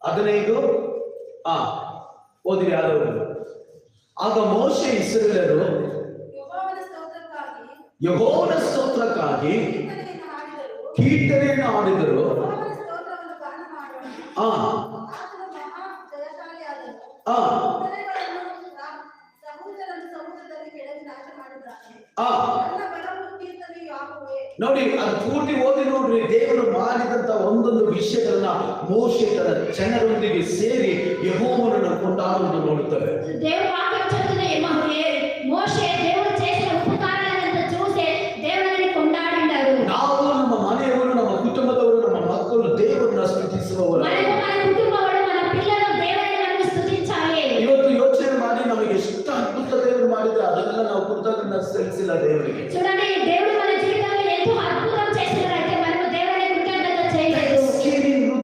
15 ಓದಿರಿ ಯಾರು. ಆಗ ಮೋಶೆ ಇಸ್ರಾಯೇಲರು ಯೆಹೋವನ ಸ್ತೋತ್ರಕ್ಕಾಗಿ ಕೀರ್ತನೆಯನ್ನು ಹಾಡಿದರು. ನೋಡಿ, ಅದು ಪೂರ್ತಿ ಓದಿ ನೋಡ್ರಿ. ದೇವರು ಮಾಡಿದಂತ ಒಂದೊಂದು ವಿಷಯಗಳನ್ನ ಮೋಶೆ ತನ್ನ ಜನರೊಂದಿಗೆ ಸೇರಿ ಯೆಹೋವನನ್ನು ಕೊಂಡಾಡುವುದು ನೋಡುತ್ತೇವೆ. ನಾವು ನಮ್ಮ ಮನೆಯವರು, ನಮ್ಮ ಕುಟುಂಬದವರು, ನಮ್ಮ ಮಕ್ಕಳು ದೇವರನ್ನ ಸ್ತುತಿಸುವವರು. ಇವತ್ತು ಯೋಚನೆ ಮಾಡಿ, ನಮಗೆ ಎಷ್ಟು ಅದ್ಭುತ ದೇವರು ಮಾಡಿದ್ರೆ ಅದನ್ನೆಲ್ಲ ನಾವು ಕೃತಜ್ಞತೆ ಸಲ್ಲಿಸಿಲ್ಲ ದೇವರಿಗೆ. చూడండి,